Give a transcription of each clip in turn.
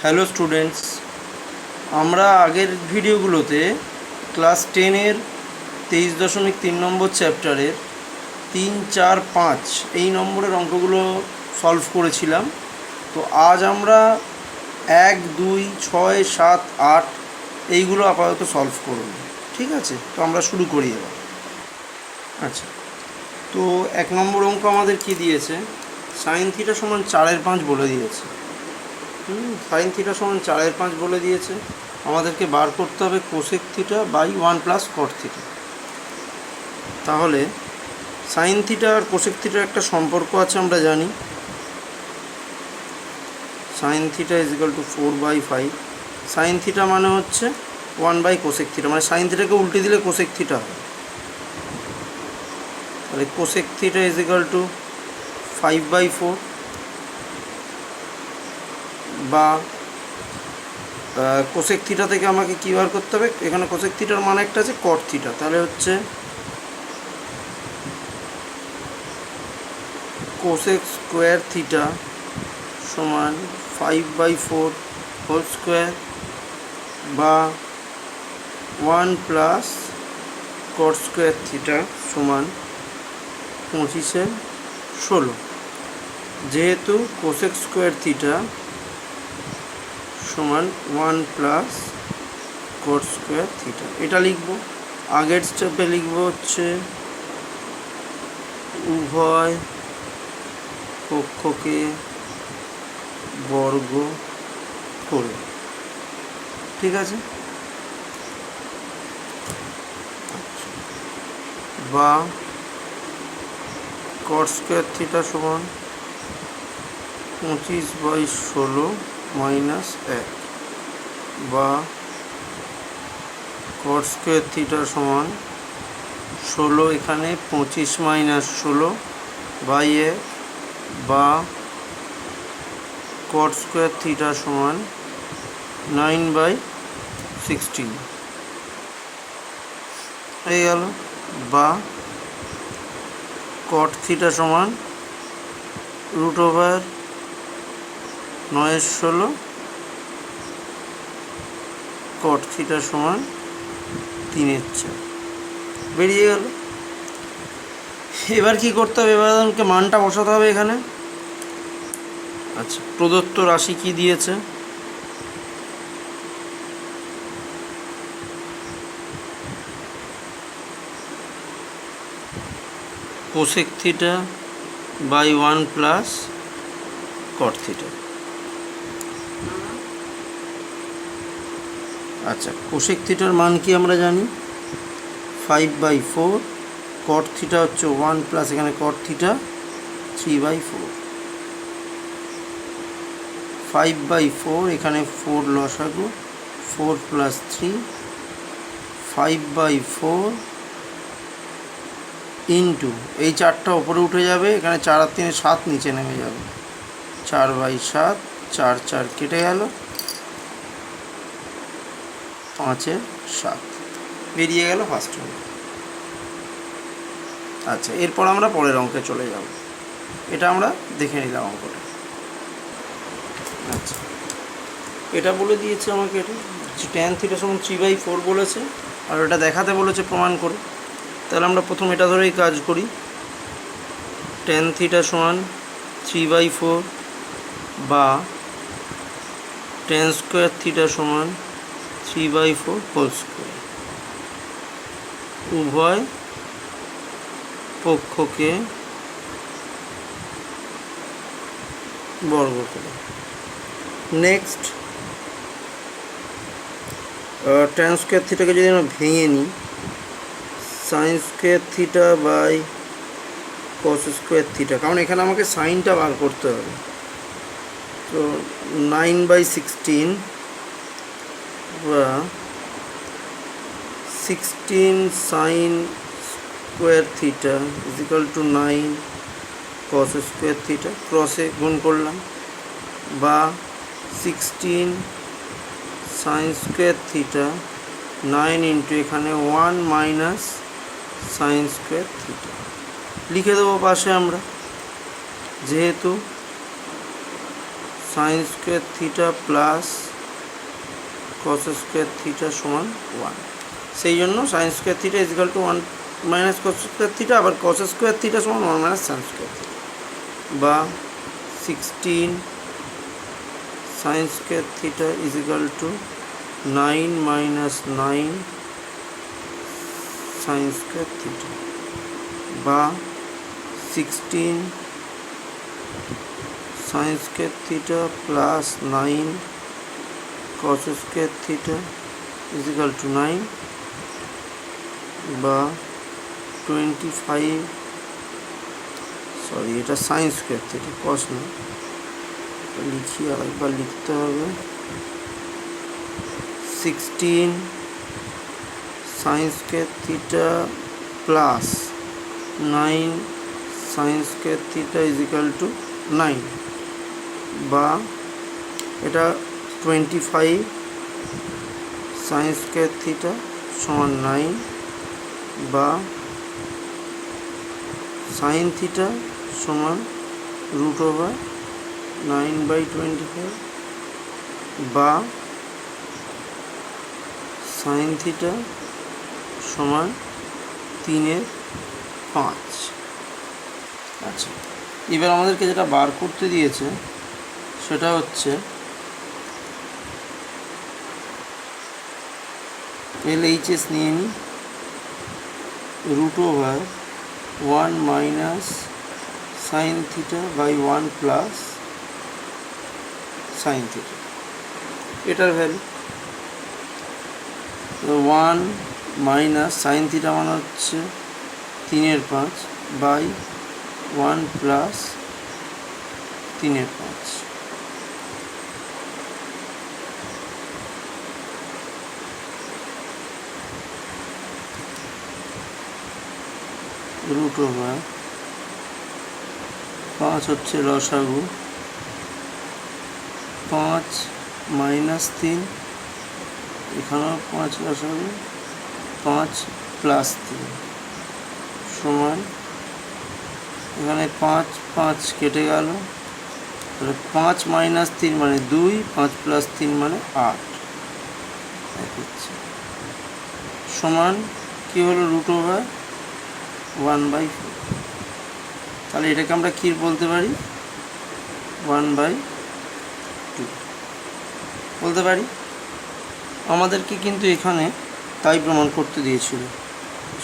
Hello students, আমরা আগের ভিডিওগুলোতে ক্লাস 10-এর 23.3 নম্বর চ্যাপ্টারের 3, 4, 5 এই নম্বরের অঙ্কগুলো সলভ করেছিলাম। তো আজ আমরা 1, 2, 6, 7, 8 এইগুলো আপাতত সলভ করব। ঠিক আছে, তো আমরা শুরু করি এবার। আচ্ছা, তো 1 নম্বর অঙ্ক আমাদের কি দিয়েছে? সাইন থিটা সমান 4/5 বলে দিয়েছে। সাইন থিটা সমান 4/5 বলে দিয়েছে। আমাদেরকে বার করতে হবে cosec theta by 1 plus cot theta. তাহলে সাইন থিটা আর কোসেক থিটার একটা সম্পর্ক আছে, আমরা জানি। Sine theta is equal to 4/5। Sine theta মানে হচ্ছে 1 কোসেক থিটা, মানে সাইন থিটাকে উল্টে দিলে কোসেক থিটা হয়। তাহলে cosec theta is equal to 5/4 বা কোসেক থিটা থেকে আমাকে কী বার করতে হবে? এখানে কোসেক থিটার মান একটা আছে কট থিটা, তাহলে হচ্ছে কোসেক স্কোয়ার থিটা সমান 5/4 হোল স্কোয়ার বা 1 প্লাস কট স্কোয়ার থিটা সমান 25/16। যেহেতু কোসেক স্কোয়ার থিটা সমান 1 প্লাস কট স্কোয়ার থিটা, এটা লিখব। আগের স্টেপে লিখব হচ্ছে উভয় পক্ষকে বর্গ করে। ঠিক আছে, বা কট স্কোয়ার থিটা সমান 25/16 মাইনাস 1 বা কট স্কোয়ার থিটা সমান 16, এখানে 25 মাইনাস 16/1 বা কট স্কোয়ার থিটা সমান 9/16 হয়ে গেল। বা কট থিটা সমান √9/16 কট থিটা সমান 3/4 বেরিয়ে গেল। এবার কি করতে হবে? এবার আমাকে মানটা বসাতে হবে এখানে। আচ্ছা, প্রদত্ত রাশি কি দিয়েছে? Cosec theta by 1 plus cot theta. আচ্ছা, কোসেক থিটার মান কি আমরা জানি? 5/4। কট থিটা হচ্ছে 1 প্লাস এখানে কট থিটা 3/4। 5/4 এখানে 4 লসাগু, 4 প্লাস 3, 5/4 ইন্টু এই 4টা ওপরে উঠে যাবে, এখানে 4 আর 3 7 নিচে নেমে যাবে, 4/7, 4 4 কেটে গেল, 5/7 বেরিয়ে গেল ফার্স্ট অঙ্ক। আচ্ছা, এরপর আমরা পরের অঙ্কে চলে যাব। এটা আমরা দেখে নিলাম অঙ্কটা। আচ্ছা, এটা বলে দিয়েছে আমাকে, এটা ট্যান থিটা সমান 3/4 বলেছে, আর এটা দেখাতে বলেছে প্রমাণ করে। তাহলে আমরা প্রথম এটা ধরেই কাজ করি। ট্যান থিটা সমান 3/4 বা ট্যান স্কোয়ার থিটা সমান 3/4 হোল স্কোয়ার। উভয় পক্ষকে বর্গ করে। নেক্সট, ট্যান স্কোয়ার থিটাকে যদি আমরা ভেঙে নিই, sine square theta by cos square theta, কারণ এখানে আমাকে সাইনটা বার করতে হবে। তো 9/16 বা 16 sine square theta is equal to 9 cos square theta, ক্রসে গুণ করলাম, বা 16 সাইন স্কোয়ার থিটা 9 ইন্টু এখানে 1 মাইনাস সাইন স্কোয়ার থিটা লিখে দেবো পাশে আমরা। যেহেতু sine square theta plus cos square theta সমান 1। সেই জন্য sine square theta is equal to 1 minus cos square theta, আবার কস স্কোয়ার থিটা সমান 1 মাইনাস সাইন স্কোয়ার থিটা, বা 16 sine square theta is equal to 9 minus 9 sine square theta, বা 16 sine square theta plus 9 cos square theta is equal to 9, বা 25 sorry এটা sign square theta cos না, লিখি আরেকবার লিখতে হবে। 16 sine square theta plus 9 sine square theta is equal to 9, বা এটা 25 সাইন স্কোয়ার থিটা সমান 9, বা সাইন থিটা সমান √9/25, বা সাইন থিটা সমান 3/5। আচ্ছা, এবার আমাদেরকে যেটা বার করতে দিয়েছে সেটা হচ্ছে LHS নিয়ে নিই, √1 minus sine theta by 1 plus sine theta, এটার ভ্যালু 1 মাইনাস সাইন থিটা মানে হচ্ছে 3/5 বাই 1 প্লাস 3/5, √5 হচ্ছে লসাগু, 5 মাইনাস 3, এখানেও 5 লসাগু, 5 প্লাস 3 সমান, এখানে 5 5 কেটে গেল, তাহলে 5 মাইনাস 3 মানে 2, 5 প্লাস 3 মানে 8 হচ্ছে, সমান কী হলো √1/4। তাহলে এটাকে আমরা কী বলতে পারি, 1/2 বলতে পারি। আমাদেরকে কিন্তু এখানে তাই প্রমাণ করতে দিয়েছিল,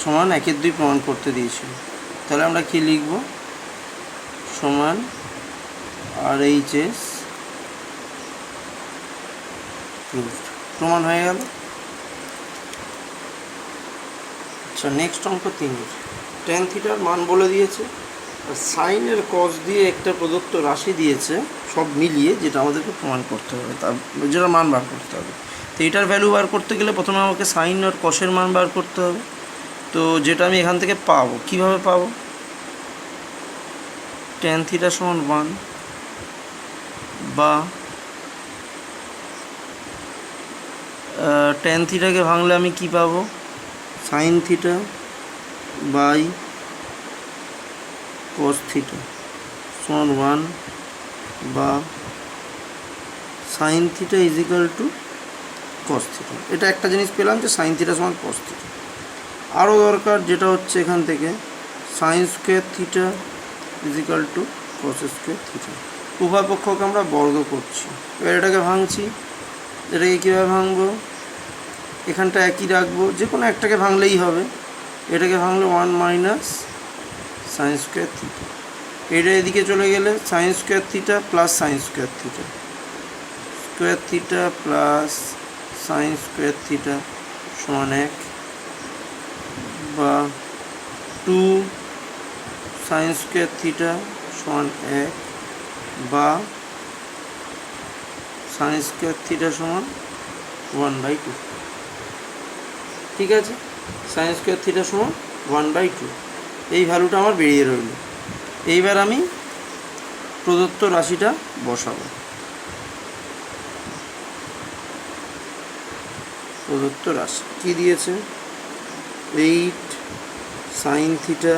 সমান 1/2 প্রমাণ করতে দিয়েছিল। তাহলে আমরা কি লিখব, সমান RHS প্রমাণ হয়ে গেল। আচ্ছা, নেক্সট অঙ্ক 3, ট্যান থিটার মান বলে দিয়েছে, আর সাইনের কস দিয়ে একটা প্রদত্ত রাশি দিয়েছে, সব মিলিয়ে যেটা আমাদেরকে প্রমাণ করতে হবে, তার যেটা মান বার করতে হবে। তো এটার ভ্যালু বার করতে গেলে প্রথমে আমাকে সাইন আর কসের মান বার করতে হবে। তো যেটা আমি এখান থেকে পাবো, কিভাবে পাবো, ট্যান থিটা সমান 1, বা ট্যান থিটাকে ভাঙলে আমি কি পাবো, sine theta by cos theta সমান 1, বা sine theta is equal to cos theta. এটা একটা জিনিস পেলাম যে সাইন থিটা সমান কস থিটা। আরও দরকার যেটা হচ্ছে এখান থেকে sine square theta is equal to cos square theta. উভয় পক্ষকে আমরা বর্গ করছি। এবার এটাকে ভাঙছি, এটাকে কীভাবে ভাঙবো, এখানটা একই রাখবো, যে কোনো একটাকে ভাঙলেই হবে। এটাকে ভাঙলে 1 মাইনাস সাইন স্কোয়ার থিটা, এটা এদিকে চলে গেলে sign square theta plus sign square theta, square theta plus sign square theta সমান 1, বা 2 সাইন স্কোয়ার থিটা সমান 1, বা সাইন স্কোয়ার থিটা সমান 1/2। ঠিক আছে, সাইন স্কোয়ার থিটা সমান 1/2, এই ভ্যালুটা আমার বেরিয়ে রইল। এইবার আমি প্রদত্ত রাশিটা বসাবো। প্রদত্ত রাশি কী দিয়েছে, 8 sine theta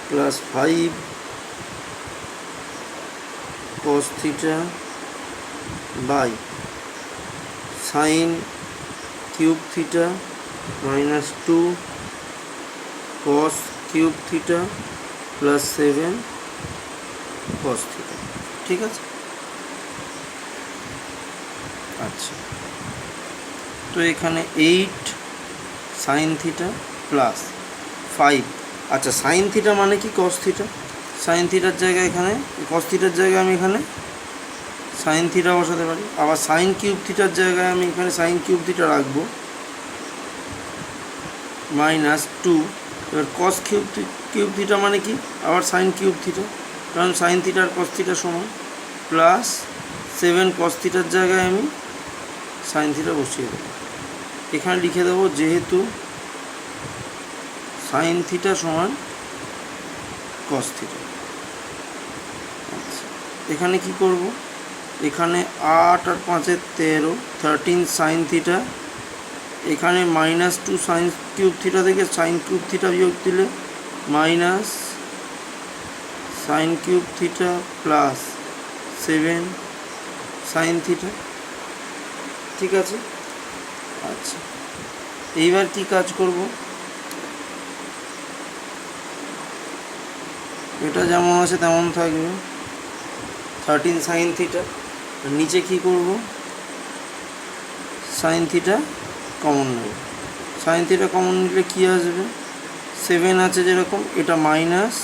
plus 5 cos theta by sine cube theta -2 cos cube theta plus 7 cos theta. ঠিক আছে। আচ্ছা, তো এখানে 8 সাইন থিটা প্লাস 5। আচ্ছা, সাইন থিটা মানে কি কস থিটা, সাইন থিটার জায়গায় এখানে কস থিটার জায়গায় আমি এখানে সাইন থিটা বসাতে পারি। আবার সাইন কিউব থিটার জায়গায় আমি এখানে সাইন কিউব থিটা রাখবো -2। এবার কস কিউব থিটা মানে কি, আবার সাইন কিউব থিটা, কারণ সাইন থিটা আর কস থিটা সমান, প্লাস 7 কস থিটার জায়গায় আমি সাইন থিটা বসিয়ে দেবো। এখানে লিখে দেবো যেহেতু সাইন থিটা সমান কস থিটা। আচ্ছা, এখানে কি করব, এখানে 8 আর 5 এর 13 সাইন থিটা, এখানে -2 সাইন কিউব থিটা থেকে সাইন কিউব থিটা বিয়োগ দিলে minus sine cube theta plus 7 sine theta. ঠিক আছে। আচ্ছা, এইবার কি কাজ করব, এটা যেমন আছে তেমন থাকবে 13 সাইন থিটা, নিচে কি করব, সাইন থিটা কমন নেব। সাইন থিটা কমন নিলে কি আসবে, 7 আছে যেরকম, এটা মাইনাস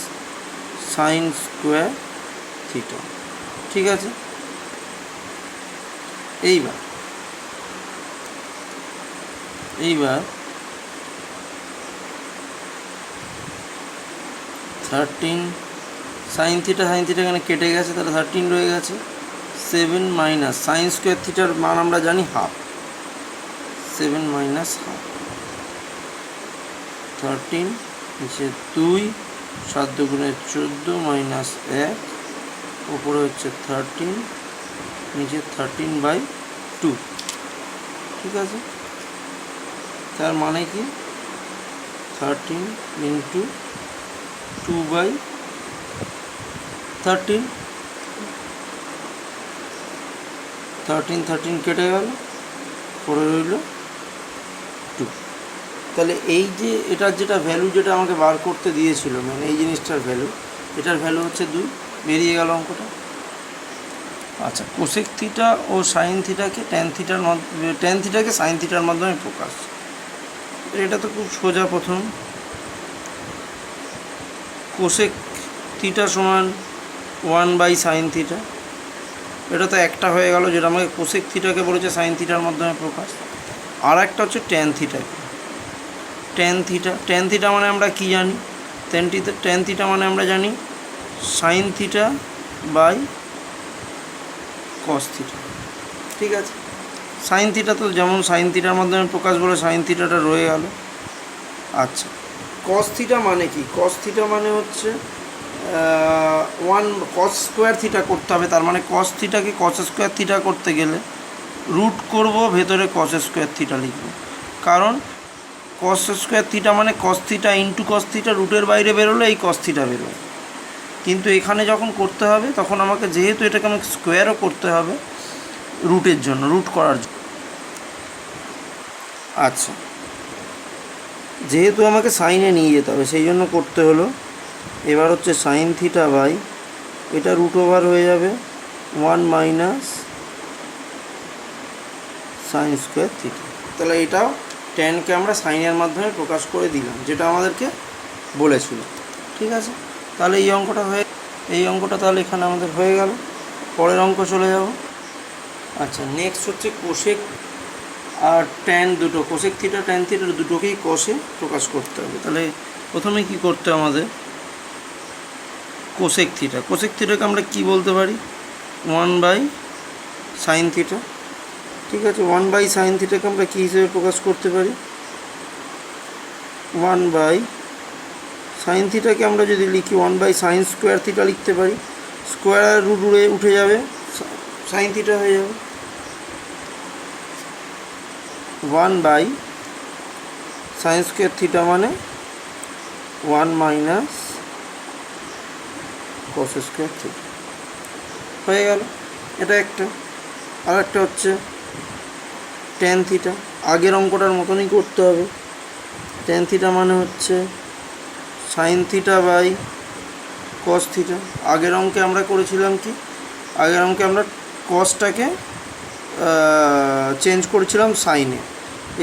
সাইন স্কোয়ার থিটা। ঠিক আছে। এইবার 13 সাইন থিটা এখানে কেটে গেছে, তাহলে 13 রয়ে গেছে। 7 মাইনাস সাইন স্কোয়ার থিটার মান আমরা জানি হাফ, 7 মাইনাস হাফ, 13 নিচে 2, 7 দুগুণে 14 মাইনাস 1, ওপরে হচ্ছে 13, নিচে 13/2। ঠিক আছে। তার মানে কি 13 ইন্টু 2/13, 13 কেটে গেল, পরে রইল 2। তাহলে এই যে এটার যেটা ভ্যালু যেটা আমাকে বার করতে দিয়েছিল, মানে এই জিনিসটার ভ্যালু, এটার ভ্যালু হচ্ছে 2, বেরিয়ে গেল অঙ্কটা। আচ্ছা, কোসেক থিটা ও সাইন থিটাকে ট্যান থিটাকে সাইন থিটার মাধ্যমে প্রকাশ, এটা তো খুব সোজা। প্রথম কোসেক থিটা সমান 1/সাইন থিটা, এটা তো একটা হয়ে গেল, যেটা আমাকে কোসেক থিটাকে বলেছে সাইন থিটার মাধ্যমে প্রকাশ। আর একটা হচ্ছে ট্যান থিটাকে, ট্যান থিটা মানে আমরা কি জানি, ট্যান থিটা মানে আমরা জানি sine theta by cos theta. ঠিক আছে। সাইন থিটা তো যেমন সাইন থিটার মাধ্যমে প্রকাশ বলে সাইন থিটাটা রয়ে গেল। আচ্ছা, কস থিটা মানে কি, কস থিটা মানে হচ্ছে 1 কস স্কোয়ার থিটা করতে হবে, তার মানে কস থিটাকে কস স্কোয়ার থিটা করতে গেলে রুট করব, ভেতরে কস স্কোয়ার থিটা লিখব, কারণ কস স্কোয়ার থিটা মানে cos theta into cos theta, রুটের বাইরে বেরোলে এই কস থিটা বেরোয়। কিন্তু এখানে যখন করতে হবে তখন আমাকে, যেহেতু এটাকে আমাকে স্কোয়ারও করতে হবে রুটের জন্য, রুট করার জন্য। আচ্ছা, যেহেতু আমাকে সাইনে নিয়ে যেতে হবে সেই জন্য করতে হলো। এবার হচ্ছে সাইন থিটা বাই, এটা রুট ওভার হয়ে যাবে 1 মাইনাস সাইন স্কোয়ার থিটা। তাহলে এটাও ট্যানকে আমরা সাইনের মাধ্যমে প্রকাশ করে দিলাম, যেটা আমাদেরকে বলেছিল। ঠিক আছে। তাহলে এই অঙ্কটা তাহলে এখানে আমাদের হয়ে গেল। পরের অঙ্ক চলে যাব। আচ্ছা, নেক্সট হচ্ছে কোসেক আর ট্যান দুটো, কোসেক থিটা ট্যান থিটা দুটোকেই কসে প্রকাশ করতে হবে। তাহলে প্রথমে কি করতে হবে আমাদের, কোসেক থিটাকে আমরা কি বলতে পারি, 1/সাইন থিটা। ঠিক আছে। 1/সাইন থিটাকে আমরা কী হিসেবে প্রকাশ করতে পারি, 1/সাইন থিটাকে আমরা যদি লিখি 1/সাইন স্কোয়ার থিটা লিখতে পারি, স্কোয়ার রুট উঠে যাবে, সাইন থিটা হয়ে যাবে। 1/সাইন স্কোয়ার থিটা মানে 1 মাইনাস কস স্কোয়ার থিটা। হয়ে গেল। এটা একটা। আর একটা হচ্ছে ট্যান থিটা, আগের অঙ্কটার মতনই করতে হবে। ট্যান থিটা মানে হচ্ছে sine theta by cos theta. আগের অঙ্কে আমরা করেছিলাম কি, আগের অঙ্কে আমরা কসটাকে চেঞ্জ করেছিলাম সাইনে,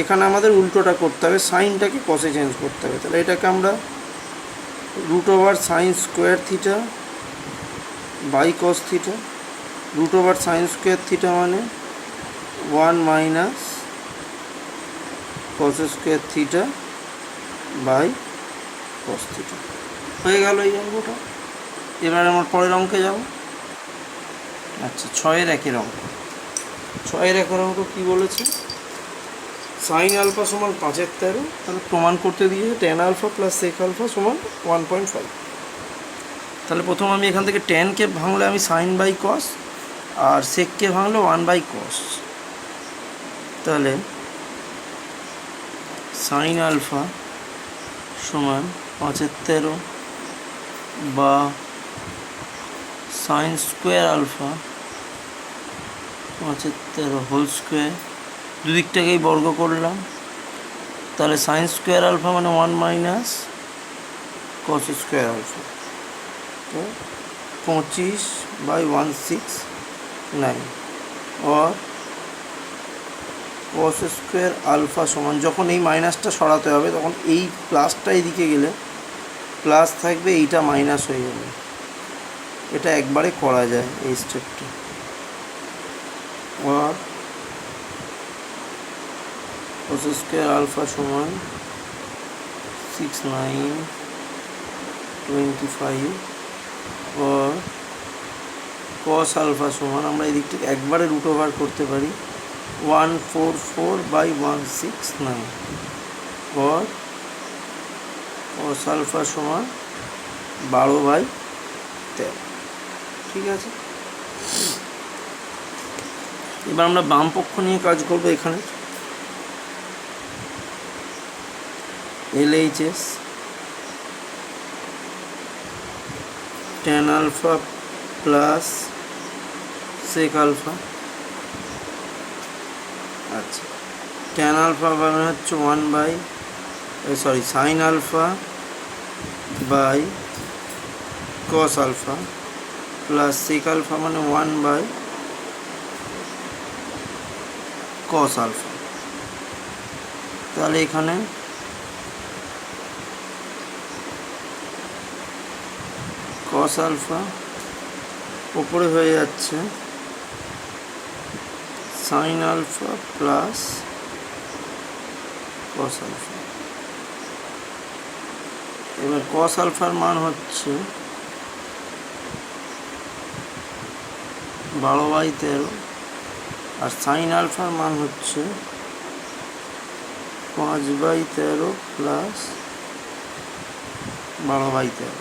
এখানে আমাদের উল্টোটা করতে হবে, সাইনটাকে কসে চেঞ্জ করতে হবে। তাহলে এটাকে আমরা root over sine square theta by cos theta, root over sine square theta মানে 1 minus cos square theta by cos theta. হয়ে গেল এই অঙ্কটা। এবার আমার পরের অঙ্কে যাব। আচ্ছা, 6-এর 1-এর অঙ্ক। 6-এর 1-এর অঙ্ক কী বলেছে, সাইন আলফা সমান 5/13, তাহলে প্রমাণ করতে দিয়েছে tan alpha plus sec alpha সমান 1.5। তাহলে প্রথম আমি এখান থেকে টেনকে ভাঙলে আমি সাইন বাই কস, আর সেককে ভাঙলে 1/cos। তাহলে সাইন আলফা সমান 5/13 বা sine square alpha 5/13 whole square, দুদিকটাকেই বর্গ করলাম। তাহলে সাইন স্কোয়ার আলফা মানে 1 মাইনাস কস স্কোয়ার আলফা, তো 25/169। আর কস স্কোয়ার আলফা সমান, যখন এই মাইনাসটা সরাতে হবে তখন এই প্লাসটা এদিকে গেলে প্লাস থাকবে, এইটা মাইনাস হয়ে যাবে। এটা একবারে করা যায় এই স্টেপটা। আর কস স্কোয়ার আলফা সমান 6925। আর কস আলফা সমান, আমরা এই দিকটাকে একবারে রুট ওভার করতে পারি, 144/169। আর কস আলফা সমান 12/13। ঠিক আছে, এবার আমরা বাম পক্ষ নিয়ে কাজ করবো। এখানে LHS tan alpha plus sec alpha. আচ্ছা, tan আলফা মানে হচ্ছে sine alpha by cos alpha plus sec alpha মানে 1/cos আলফা। তাহলে এখানে কস আলফা ওপরে হয়ে যাচ্ছে sine alpha plus cos alpha. এবার কস আলফার মান হচ্ছে 12/13, আর সাইন আলফার মান হচ্ছে 5/13 প্লাস 12/13।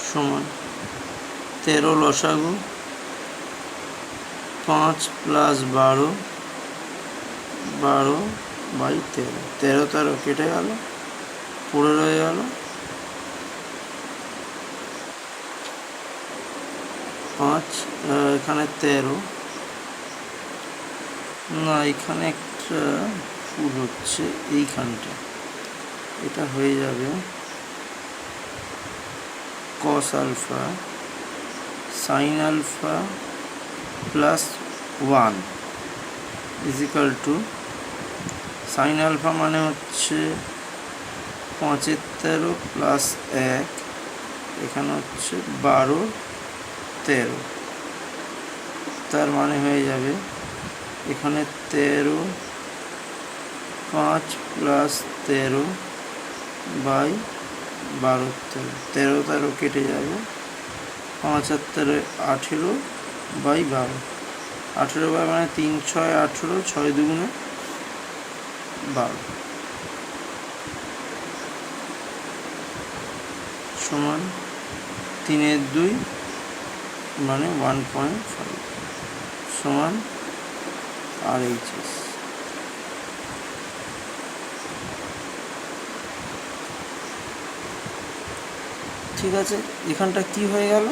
সমান 13 লসাগু 5 প্লাস 12, 12/13। 13 কেটে গেল, পড়ে রয়ে গেল 5। এখানে 13 না, এখানে একটা ভুল হচ্ছে, এইখানটা এটা হয়ে যাবে cos alpha sine alpha plus 1 is equal to sine alpha মানে হচ্ছে 75 প্লাস 1, এখানে হচ্ছে 12/13। তার মানে হয়ে যাবে এখানে 13 5 প্লাস 13/12/13। 13 কেটে যাবে, 5 আর 13 18/12। 18 মানে 3 6 18, 6 2 12 সমান 3/2 মানে 1.5 সমান RHS। ঠিক আছে, এখানটা কি হয়ে গেল,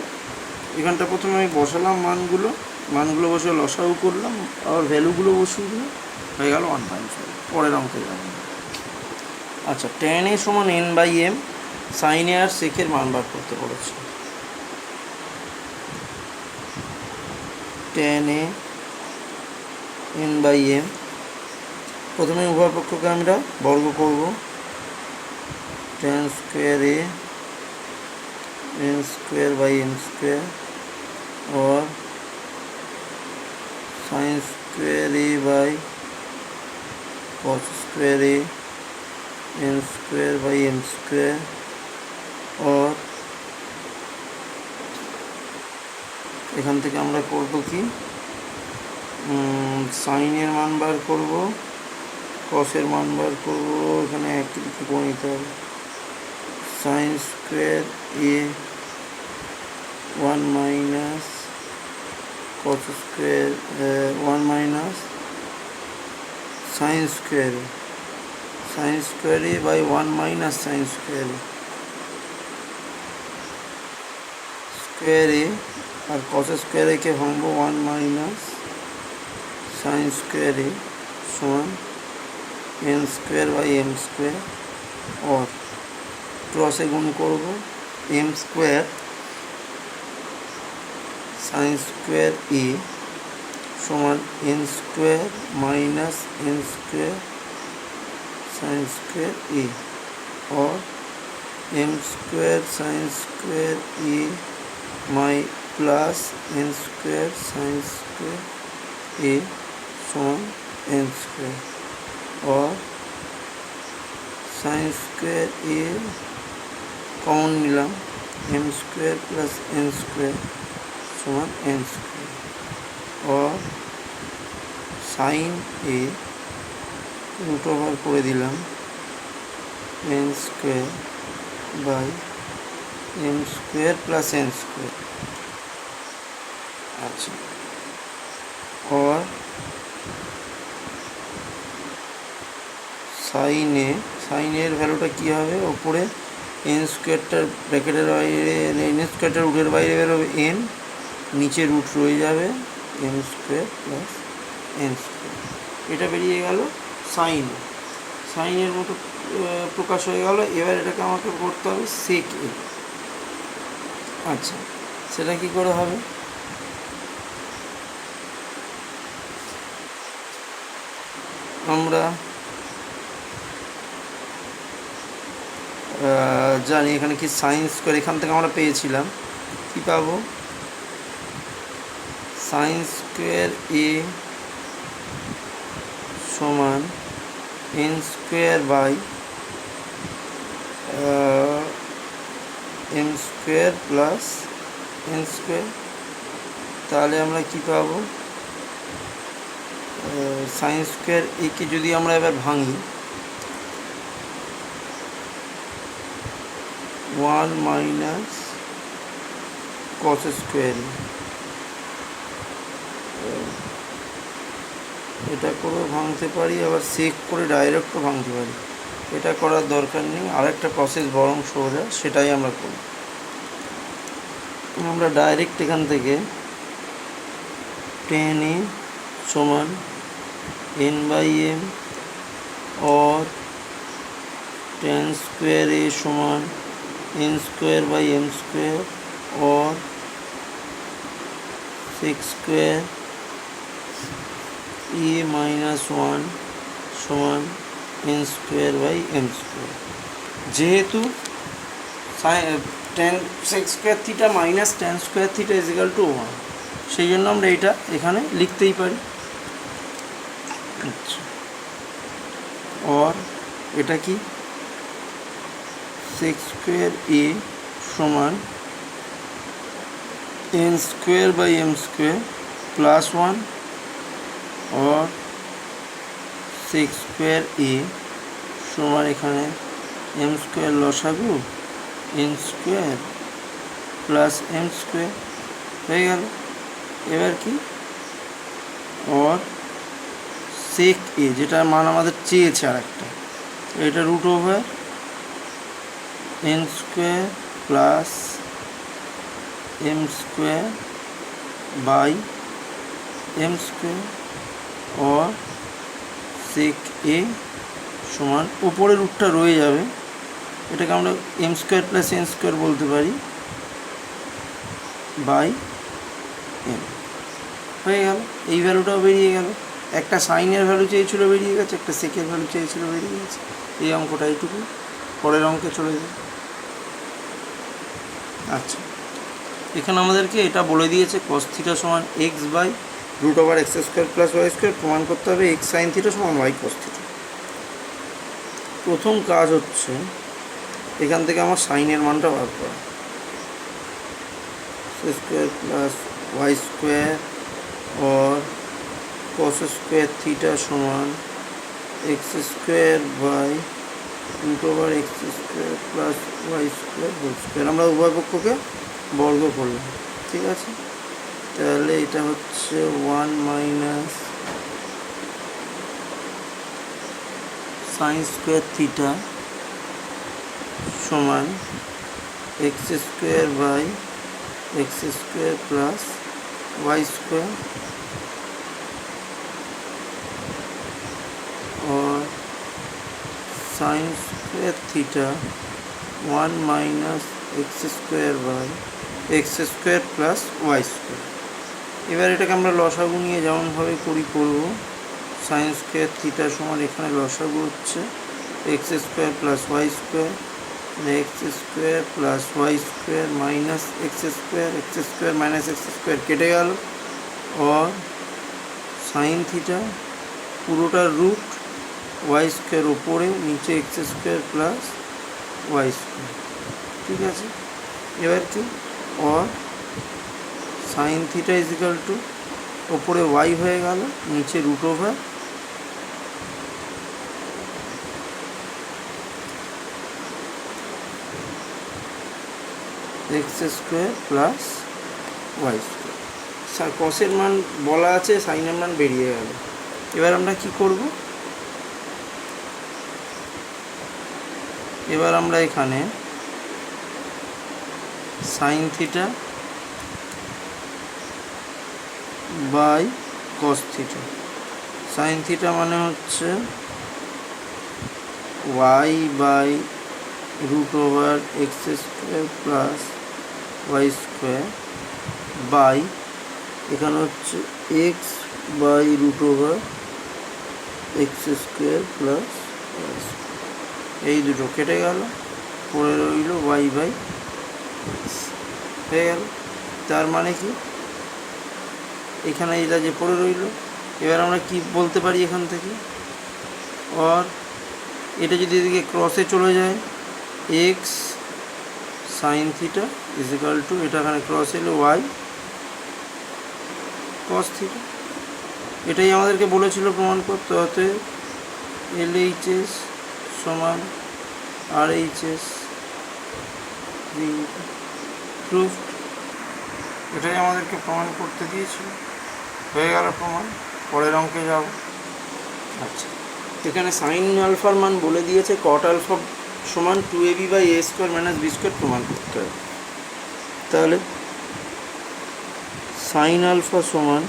এখানটা প্রথমে আমি বসালাম মানগুলো বসে লসাগু করলাম, আবার ভ্যালুগুলো বসিয়ে দিলাম, হয়ে গেল 1.5। পরের অঙ্কে যাব। আচ্ছা, tan a সমান n/m, sin a R sec এর মান বার করতে বলেছে। tan a n/m, প্রথমে উভয় পক্ষকে আমরা বর্গ করব, tan square a n square by m square or sin square a by cos square a n square by m square or এখান থেকে আমরা করব কি, সাইন এর মান বার করব, কসের মান বার করব, এখানে একই দিকে করে নিতে হবে, sine square A 1 minus cos square 1 minus sine square A by 1 minus sine square A আর cos স্কোয়ার একে ভাঙবো 1 মাইনাস সাইন স্কোয়ার এ সমান n square by m square, और ক্রসে গুণ করব m square sine square A সমান n square minus n square sine square A, और m square sine square A my plus n square sine square A समान n square, और sine square A common निलाम m square plus n square समान n square, और sine A root over করে দিলাম n square by m square plus n square. अच्छा, और সাইনের ভ্যালুটা কী হবে, ওপরে n স্কোয়ারটার ব্র্যাকেটের বাইরে n স্কোয়ারটার রুটের বাইরে বেরোবে n, নিচে রুট রয়ে যাবে m square plus n square, এটা বেরিয়ে গেল সাইনের মতো প্রকাশ হয়ে গেল। এবার এটাকে আমাকে করতে হবে সেক এ। আচ্ছা, সেটা কি করে হবে, আমরা জানি এখানে কি সাইন স্কোয়ার, এখান থেকে আমরা পেয়েছিলাম কি পাবো, সাইন স্কোয়ার এ সমান n square by m square plus n square. তাহলে আমরা কি পাবো, সাইন স্কোয়ার একে যদি আমরা এবার ভাঙি 1 মাইনাস কস স্কোয়ার, এটা করেও ভাঙতে পারি, আবার সেক করে ডাইরেক্টও ভাঙতে পারি, এটা করার দরকার নেই, আরেকটা প্রসেস বরং সোজা, সেটাই আমরা করি। আমরা ডাইরেক্ট এখান থেকে tan a সমান n/m और tan स्क्वायर a समान n square by m square और sec स्क्वायर a माइनस 1 समान n square by m square. যেহেতু tan sec square theta minus tan square theta is equal two 1, সেই জন্য আমরা এটা এখানে লিখতেই পারি। আচ্ছা, और এটা কি sec स्क्वायर a समान n square by m square plus 1 और sec स्क्वायर a समान এখানে m स्क्वायर লসাগু n square plus m square হয়ে গেল। এবার কি, और sec a যেটার মান আমাদের চেয়েছে আরেকটা, এটা root over n square plus m square by m square or sec A সমান ওপরের রুটটা রয়ে যাবে, এটাকে আমরা m square plus n square বলতে পারি বাই এম। হয়ে গেল, এই ভ্যালুটাও বেরিয়ে গেল। একটা সাইনের ভ্যালু চেয়েছিল বেরিয়ে গেছে, একটা সেকের ভ্যালু চেয়েছিল বেরিয়ে গেছে। এই অঙ্কটা এইটুকু, পরের অঙ্কে চলে যাবে। আচ্ছা, এখানে আমাদেরকে এটা বলে দিয়েছে cos থিটা সমান x by root over x square plus y square, প্রমাণ করতে হবে এক্স সাইন থিটা সমান ওয়াই কস থিটা। প্রথম কাজ হচ্ছে এখান থেকে আমার সাইনের মানটা বার করা, স্কোয়ার প্লাস ওয়াই স্কোয়ার और cos স্কোয়ার থিটা সমান x square by root over x square plus y square whole square. আমরা উভয় পক্ষকে বর্গ করলাম, ঠিক আছে। তাহলে এটা হচ্ছে 1 মাইনাস সাইন স্কোয়ার থিটা সমান x square by x square plus y square और sine square theta 1 minus x square by x square plus y square. এবার এটাকে আমরা লসাগু নিয়ে যেমনভাবে করব, সাইন স্কোয়ার থিটা সমান এখানে লসাগু হচ্ছে x square plus y square, x square plus y square minus x square minus x square কেটে গেল, और সাইন থিটা পুরোটার রুট ওয়াই স্কোয়ার ওপরে, নিচে x square plus y square, ঠিক আছে। এবার কি, और sine theta is equal to ওপরে ওয়াই হয়ে গেল, নিচে root over x square plus y square. কসের মান বলা আছে, সাইনের মান বেরিয়ে গেল। এবার আমরা কি করব, এবার আমরা এখানে sine theta by cos theta, sine theta মানে হচ্ছে y by root over x square plus y square by এখানে হচ্ছে x by root over x square plus y square. এই দুটো কেটে গেল, পড়ে রইল ওয়াই বাই এক্স, হয়ে গেল। তার মানে কি, এখানে এটা যে পড়ে রইল, এবার আমরা কি বলতে পারি এখান থেকে, और এটা যদি এদিকে ক্রসে চলে যায় x sine theta is equal two, এটা এখানে ক্রস এলো ওয়াই কস থিটা। এটাই আমাদেরকে বলেছিল প্রমাণ করতে, অতএব এলএইচএস সমান আরএইচএস প্রুফ। এটাই আমাদেরকে প্রমাণ করতে দিয়েছিল, হয়ে গেল প্রমাণ। পরের অঙ্কে যাব। আচ্ছা, এখানে সাইন আলফার মান বলে দিয়েছে, কট আলফা সমান 2ab by a square minus b square প্রমাণ করতে হবে। তাহলে সাইন আলফা সমান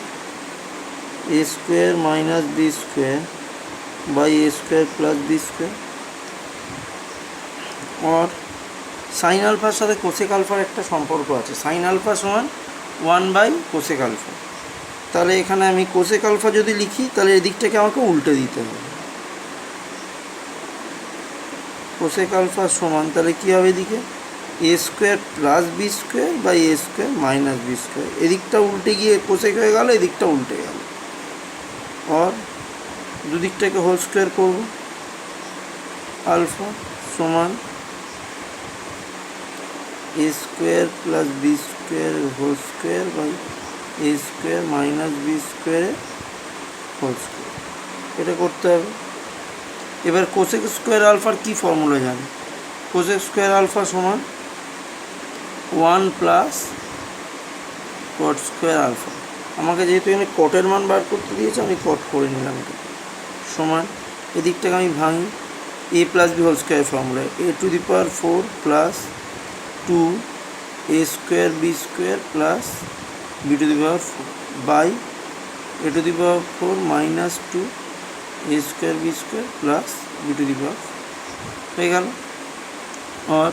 a square minus b square by a square plus b square, और সাইন আলফার সাথে কোসেক আলফার একটা সম্পর্ক আছে, সাইন আলফা সমান 1 বাই কোসেক আলফা। তাহলে এখানে আমি কোসেক আলফা যদি লিখি, তাহলে এদিকটাকে আমাকে উল্টে দিতে হবে। কোসেক আলফা সমান তাহলে কী হবে, এদিকে a square plus b square by a square minus b square, এদিকটা উল্টে গিয়ে কোসেক হয়ে গেল, এদিকটা উল্টে গেল, और দুদিকটাকে হোল স্কোয়ার করব, আলফা সমান a square plus b square whole square by a square minus b স্কোয়ারের হোল স্কোয়ার। এটা করতে হবে। এবার কোসেক স্কোয়ার আলফার কী ফর্মুলা জানি, কোসেক স্কোয়ার আলফা সমান 1 প্লাস কট স্কোয়ার আলফা। আমাকে যেহেতু এখানে কটের মান বার করতে দিয়েছে, আমি কট করে নিলাম, এটা সমান এদিকটাকে আমি ভাঙি, a plus b whole square formula, a to the power 4 plus two a square b square plus b to the power four by a to the power four minus two a square b square plus b to the power হয়ে গেল। আর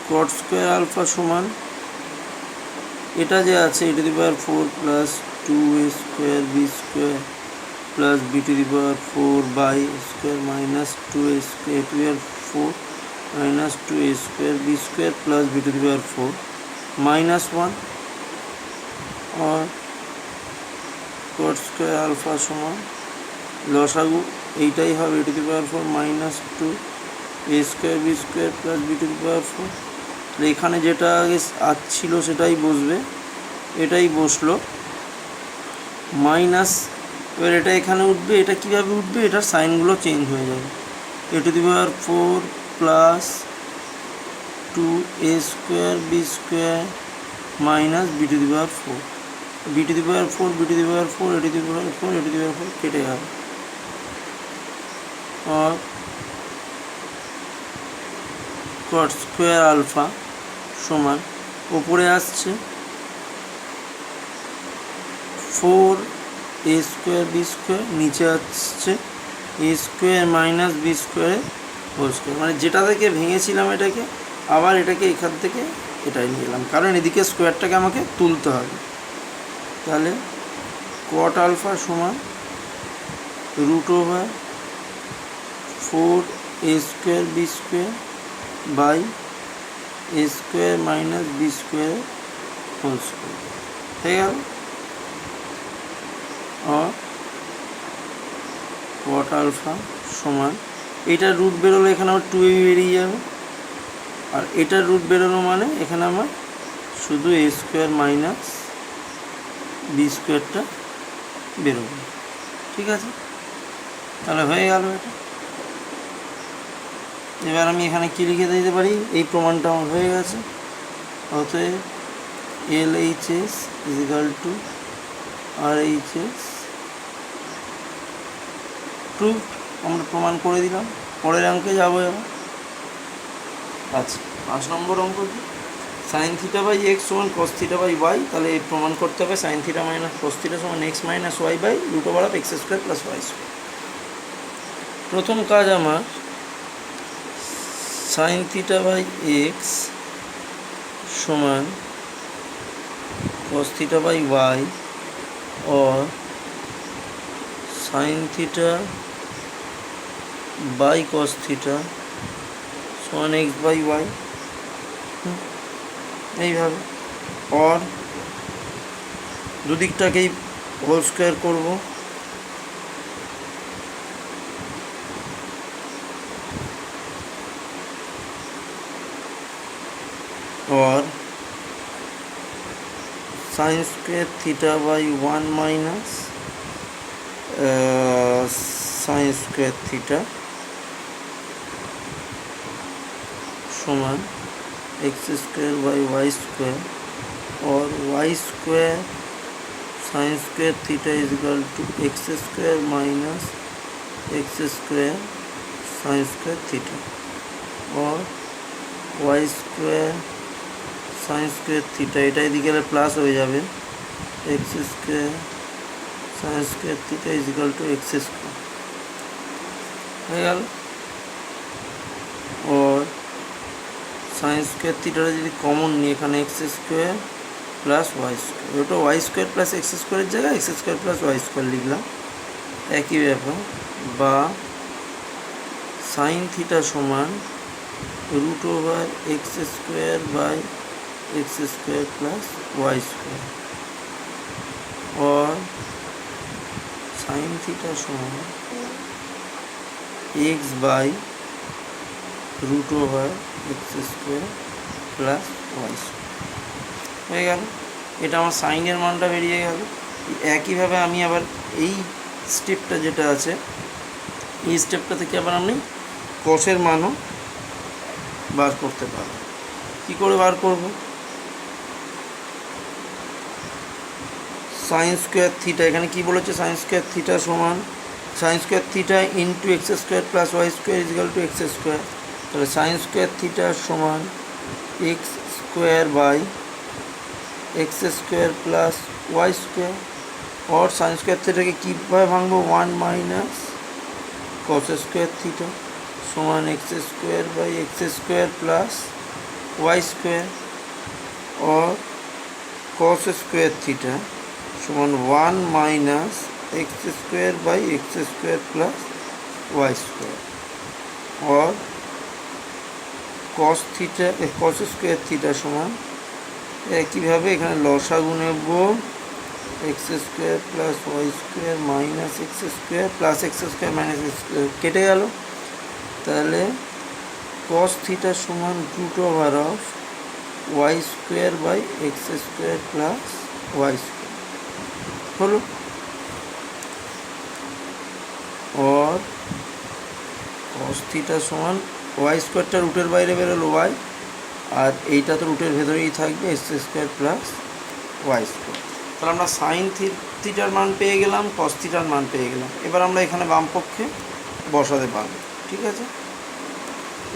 cot square alpha সমান এটা যে আছে a to the power four plus two a square b square plus b to the power four by square minus two a square two এর four minus two a square b square plus b to the power four minus one. আর cot square alpha সমান লসাগু এইটাই হবে a to the power four minus two a square b square plus b to the power four. এখানে যেটা আগে ছিল সেটাই বসবে, এটাই বসলো মাইনাস। এবার এটা এখানে উঠবে, এটা কীভাবে উঠবে, এটার সাইনগুলো চেঞ্জ হয়ে যাবে। A to the power four plus two a square b square minus b to the power four, b to the power four b to the power four a to the power four a to the power four কেটে যাবে। আর cot square alpha সমান ওপরে আসছে four a square b square, নিচে আসছে a square minus b স্কোয়ারের whole square, মানে যেটা থেকে ভেঙেছিলাম এটাকে আবার এটাকে এখান থেকে এটাই নিয়ে এলাম, কারণ এদিকে স্কোয়ারটাকে আমাকে তুলতে হবে। তাহলে কট আলফা সমান root over four a square b square by a square minus b square whole square হয়ে গেল। আর কট আলফা সমান এটার রুট বেরোলো, এখানে আমার টু এ বেরিয়ে যাবে, আর এটার রুট বেরোলো মানে এখানে আমার শুধু এ স্কোয়ার মাইনাস বি স্কোয়ারটা বেরোবে। ঠিক আছে, তাহলে হয়ে গেল এটা। এবার আমি এখানে কী লিখে দিতে পারি, এই প্রমাণটা আমার হয়ে গেছে। অতএব L H S is equal to R H S proof, আমরা প্রমাণ করে দিলাম। পরের অঙ্কে যাবো এবার। আচ্ছা, 5 নম্বর অঙ্ক কি, সাইন থিটা বাই এক্স সমান কস থিটা বাই ওয়াই। তাহলে এই প্রমাণ করতে হবে sine theta minus cos theta সমান x minus y by root over of x square plus y square. প্রথম কাজ আমার সাইন থিটা বাই এক্স সমান কস থিটা বাই ওয়াই और sine theta by cos theta समान एक्स बाई वाई এইভাবে। और দুদিকটাকেই হোল স্কোয়ার করব। और sine square theta by 1 minus sine square theta समान x square by y square और y square sine square theta is equal to x square minus x square sine square theta और y square sine square theta এটা এদিকে plus হয়ে যাবে x square sine square theta is equal to x square হয়ে গেল। और sine square थीटाটা যদি common নিই এখানে x square plus y square, ওটা वाई स्क्वायर प्लस एक्स स्क्वायरेর জায়গায় x square plus y square লিখলাম, একই ব্যাপার। বা साइन थीटा সমান root over x square by x square plus y square और साइन थीटा समान x by root over x square plus y square হয়ে গেল। এটা আমার সাইনের মানটা বেরিয়ে গেল। একইভাবে আমি আবার এই স্টেপটা যেটা আছে এই স্টেপটা থেকে আবার আমি কসের মানও বার করতে পারব। কী করে বার করব, সাইন স্কোয়ার থিটা, এখানে কি বলেছে সাইন স্কোয়ার থিটা সমান sine square theta into x square plus y square is equal to x square. তাহলে সাইন স্কোয়ার থিটা সমান x square by x square plus y square, और sine square থিটাকে কীভাবে ভাঙবো, 1 মাইনাস কস স্কোয়ার থিটা সমান x square by x square plus y square, और cos square theta समान 1 minus x square by x square plus y square, और cos square theta समान একইভাবে এখানে লসাগু নেব x square plus y square minus x square plus x square minus x square केटे गেল, তাহলে कॉस थीटा समान root over of y square by x square plus y square হলো, और कॉस थीटा समान वाई स्क्वायरটা রুটের বাইরে বেরোলো y, আর এইটা তো রুটের ভেতরেই থাকবে x square plus y square. তাহলে আমরা সাইন থিটার মান পেয়ে গেলাম, কস থিটার মান পেয়ে গেলাম। এবার আমরা এখানে বাম পক্ষে বসাতে পারবো, ঠিক আছে।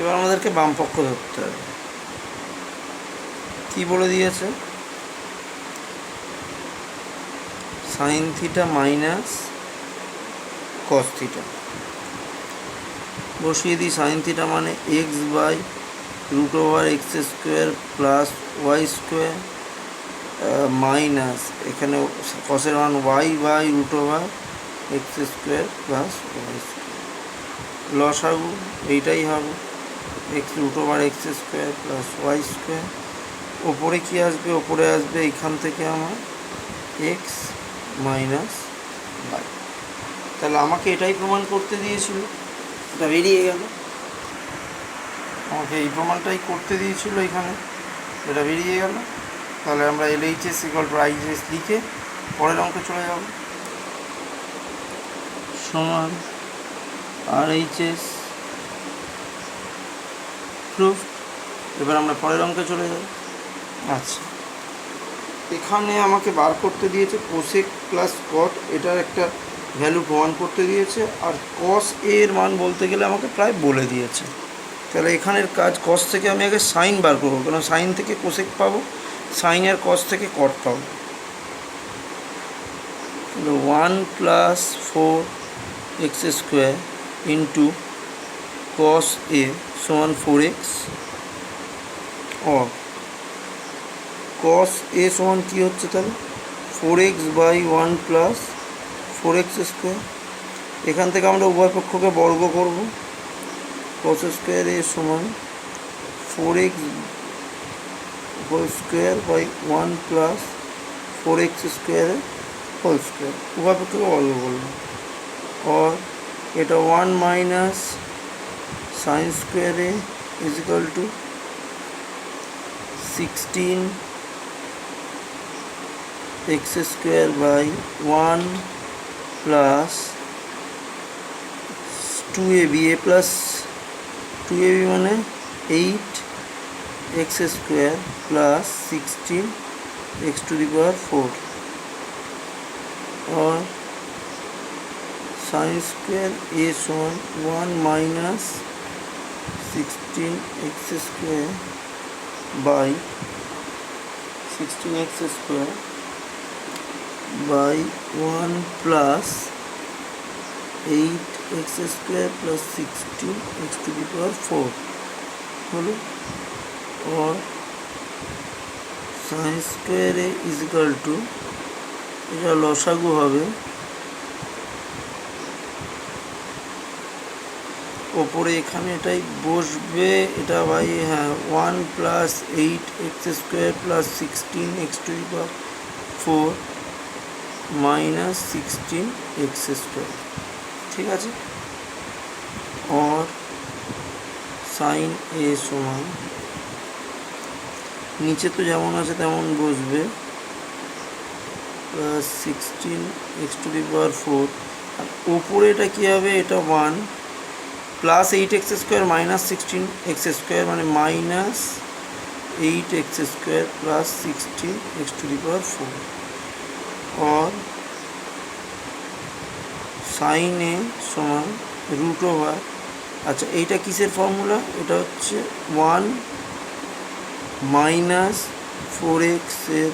এবার আমাদেরকে বাম পক্ষ ধরতে হবে। কী বলে দিয়েছে, sine theta minus cos theta বসিয়ে দিই। সাইন থিটা মানে x by root over x square plus y square minus এখানে কসের মান y by root over x square plus y square, লসাগু এইটাই হবে x root over x square plus y square. ওপরে কী আসবে, ওপরে আসবে এখান থেকে আমার এক্স মাইনাস ওয়াই। তাহলে আমাকে এটাই প্রমাণ করতে দিয়েছিল, এটা বেরিয়ে গেল, আমাকে এই প্রমাণটাই করতে দিয়েছিল এখানে, এটা বেরিয়ে গেল। তাহলে আমরা LHS ইকুয়াল টু IHS লিখে পরের অঙ্কে চলে যাব। সমান RHS প্রুফ। এবার আমরা পরের অঙ্কে চলে যাব। আচ্ছা, এখানে আমাকে বার করতে দিয়েছে কোসেক প্লাস কট, এটার একটা ভ্যালু প্রমাণ করতে দিয়েছে, আর কস এর মান বলতে গেলে আমাকে প্রায় বলে দিয়েছে। তাহলে এখানের কাজ, কস থেকে আমি আগে সাইন বার করবো, কারণ সাইন থেকে কোসেক পাবো, সাইন আর কস থেকে কট পাবো। 1 plus 4x square into cos A সমান 4x, और कॉस ए समान की होच्छे ताहले 4x by 1 plus 4x square. एखान थेके आमरा उभय पक्षके बर्ग करब, कस स्क्वायर ए समान 4x whole square by 1 plus 4x square whole square, उभय पक्षके बर्ग करब, और एटा 1 minus sine square A is equal to 16 x square by 1 plus 2ab, A plus 2ab माने 8 x square plus 16 x to the power 4, और sine square A समान 1 minus 16 x square by 16 x square by 1 plus 8 x square plus 16 x to the power 4 হলো, और sine square A is equal to এটা লসাগু হবে, ওপরে এখানে এটাই বসবে, এটা বাই হ্যাঁ 1 plus 8 x square plus 16 x to the power 4 minus 16 x square, ठीक है। और साइन ए समान नीचे तो जेमन आछे तेमन बसबे plus 16 x to the power 4, और ऊपरे এটা কি হবে, এটা 1 plus 8 x square minus 16 x square माने minus 8 x square plus 16 x to the power 4, और साइन ए समान रूट ओवर আচ্ছা, এইটা কিসের ফর্মুলা? এটা হচ্ছে 1 মাইনাস 4x এর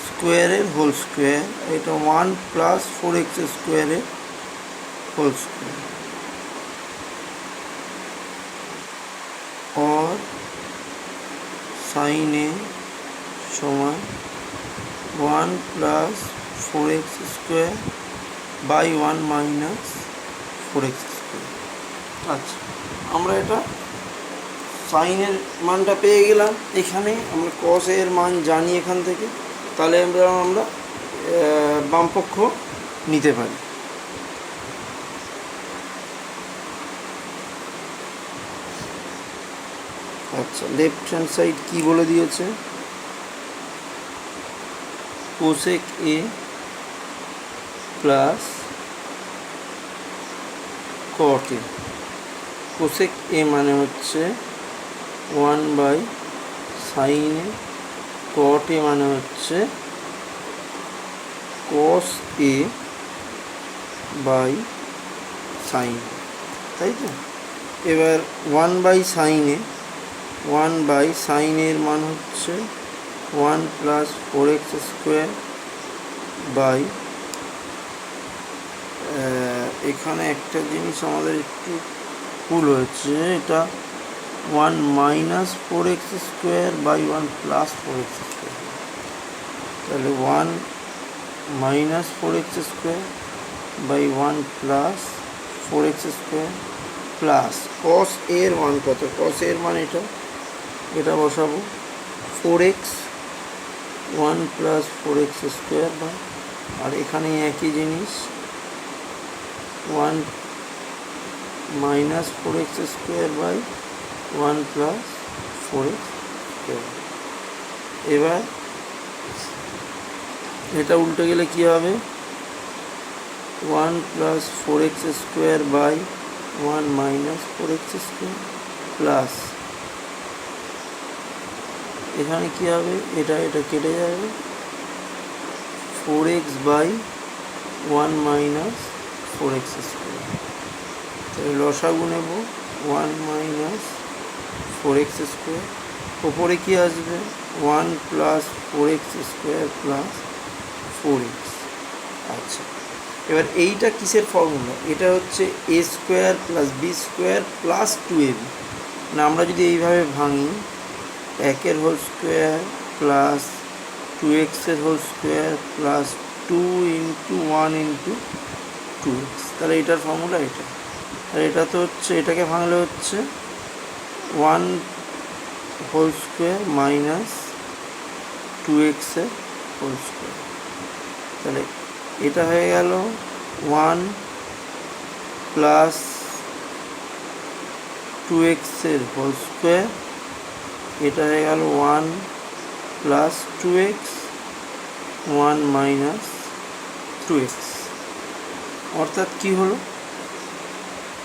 স্কোয়ারের হোল স্কোয়ার, এটা 1 প্লাস 4x স্কোয়ারের হোল স্কোয়ার, और साइन ए समान 1 plus 4x square by 1 minus 4x square. আচ্ছা, আমরা এটা সাইনের মানটা পেয়ে গেলাম। এখানে আমরা কস এর মান জানি এখান থেকে, তাহলে আমরা বামপক্ষ নিতে পারি। আচ্ছা, লেফট হ্যান্ড সাইড কি বলে দিয়েছে? কোসেক এ প্লাস কট এ। কোসেক এ মানে হচ্ছে 1 বাই সাইন এ, কট এ মানে হচ্ছে কস এ বাই সাইন, তাই তো? এবার 1 বাই সাইন এ, 1 বাই সাইনের মান হচ্ছে 1 প্লাস 4x স্কোয়ার বাই, এখানে একটা জিনিস আমাদের একটু ভুল হয়েছে, এটা 1 minus 4x square by 1 plus 4x square, তাহলে 1 minus 4x square by 1 plus 4x square plus cos এর মান কত? কস এর মান এটা বসাবো 4x, 1 plus 4x square by, আর এখানে একই জিনিস 1 minus 4x square by 1 plus 4x square. এবার এটা উল্টে গেলে কি হবে? 1 plus 4x square by 1 minus 4x square plus, এখানে কি হবে? এটা কেটে যাবে, 4x by 1 minus 4x square, তাহলে লসাগু নেব 1 মাইনাস 4x স্কোয়ার, ওপরে কি আসবে? 1 plus 4x square plus 4x। আচ্ছা, এবার এইটা কিসের ফর্মুলা? এটা হচ্ছে a square plus b square plus 2ab। না, আমরা যদি এইভাবে ভাঙি, 1 whole square plus 2x whole square plus 2 into 1 into 2x, তাহলে এটার ফর্মুলা এটা। আর এটা তো হচ্ছে, এটাকে ভাঙলে হচ্ছে 1 whole square minus 2x whole square, তাহলে এটা হয়ে গেল 1 প্লাস 2x হোল স্কোয়ার, এটা হয়ে গেল 1 প্লাস 2x, 1 মাইনাস 2x। অর্থাৎ কি হলো?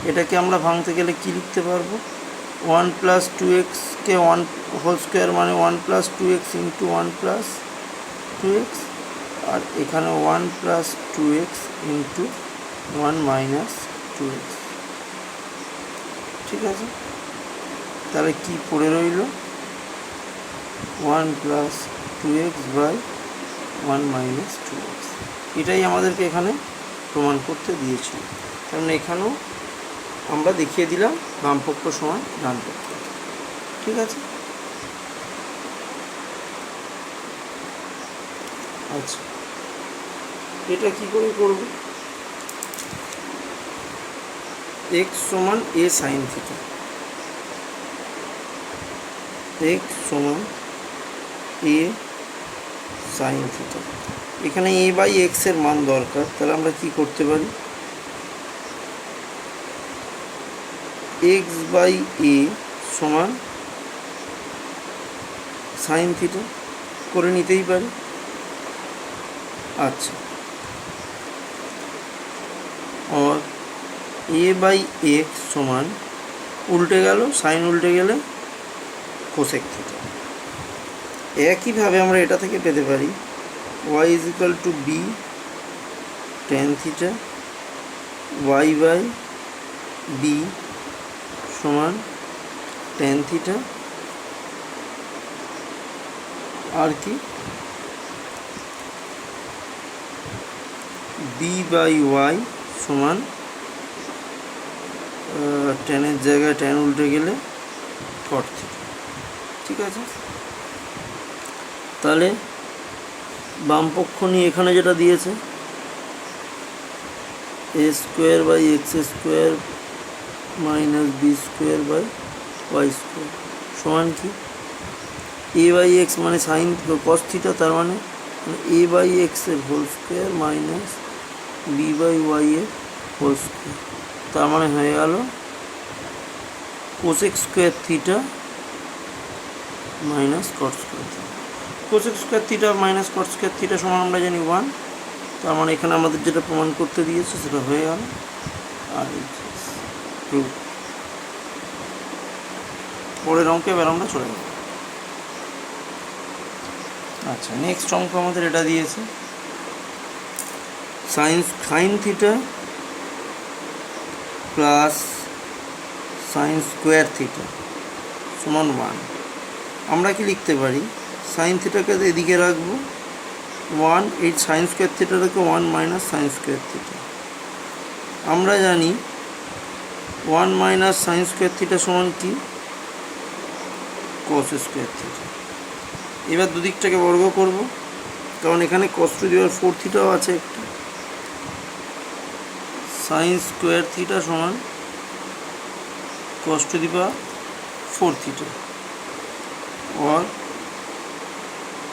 এটাকে আমরা ভাঙতে গেলে কি লিখতে পারবো? 1 প্লাস 2xকে 1 হোল স্কোয়ার মানে 1 plus 2x into 1 plus 2x, আর এখানে 1 plus 2x into 1 minus 2x। ঠিক আছে, তাহলে কি পড়ে রইল? 1 plus 2x by 1 minus 2x। এটাই আমাদেরকে এখানে প্রমাণ করতে দিয়েছিল, কারণ এখানেও আমরা দেখিয়ে দিলাম বামপক্ষ সমান ডানপক্ষ। ঠিক আছে, আচ্ছা, এটা কি করে করব? x সমান a সাইন থিটা, x সমান a সাইন থিটা। এখানে a বাই x এর মান দরকার, তাহলে আমরা কি করতে পারি? x বাই a সমান সাইন থিটা করে নিতেই পারি। আচ্ছা, और a বাই x সমান উল্টে গেল, সাইন উল্টে গেলে কোসেক থিটা। একইভাবে আমরা এটা থেকে পেতে পারি y is equal to b tan theta, y by b সমান ট্যান থিটা আর কি বি বাই ওয়াই সমান ট্যানের জায়গায় ট্যান উল্টে গেলে কট থিটা। ঠিক আছে, তাহলে বাম পক্ষ নিয়ে এখানে যেটা দিয়েছে a square by x square minus b square by y square সমান কি এ বাই এক্স মানে সাইন কস থিটা, তার মানে এ বাই এক্স এর whole square minus b by y এর হোল স্কোয়ার, তার মানে হয়ে গেল cosec square theta minus cot square theta. Cosec square theta minus cot square theta সমান আমরা জানি 1, তার মানে এখানে আমাদের যেটা প্রমাণ করতে দিয়েছে সেটা হয়ে গেল। আর পরের অঙ্কে এবার আমরা চলে যাব। আচ্ছা, নেক্সট অঙ্ক আমাদের এটা দিয়েছে sine theta plus sign square theta সমান 1। আমরা কি লিখতে পারি, সাইন থিটাকে এদিকে রাখবো 1, এই সাইন স্কোয়ার থিটাটাকে 1 মাইনাস সাইন স্কোয়ার থিটা। আমরা জানি 1 মাইনাস সাইন স্কোয়ার থিটা সমান কি কস স্কোয়ার থিটা। এবার দুদিকটাকে বর্গ করব, কারণ এখানে কস টু দি পাওয়ার 4 থিটাও আছে একটা। সাইন স্কোয়ার থিটা সমান কস টু দি পাওয়ার 4 থিটা और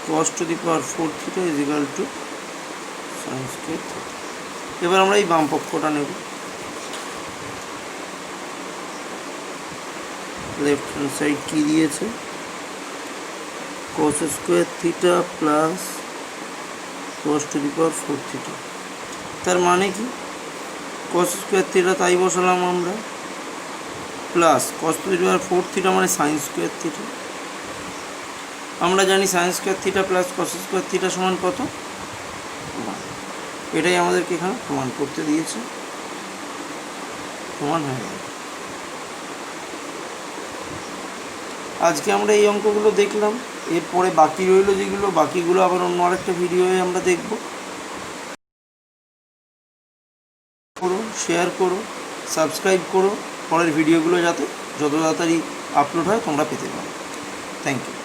cos to the power 4 theta is equal to sin square theta। এবার আমরা এই বাম পক্ষটা নেব, লেফট হ্যান্ড সাইড কি দিয়েছে cos square theta plus cos to the power 4 theta, তার মানে কি cos square theta তাই বসালাম আমরা, plus cos to the power 4 theta মানে sin square theta। আমরা জানি sign square theta plus cos square theta সমান কত, এটাই আমাদেরকে এখানে প্রমাণ করতে দিয়েছে, প্রমাণ হয়ে গেল। আজকে আমরা এই অঙ্কগুলো দেখলাম, এরপরে বাকি রইল যেগুলো, বাকিগুলো আবার অন্য আরেকটা ভিডিওয়ে আমরা দেখব। করো, শেয়ার করো, সাবস্ক্রাইব করো, পরের ভিডিওগুলো যাতে যত তাড়াতাড়ি আপলোড হয় তোমরা পেতে পারো। Thank you.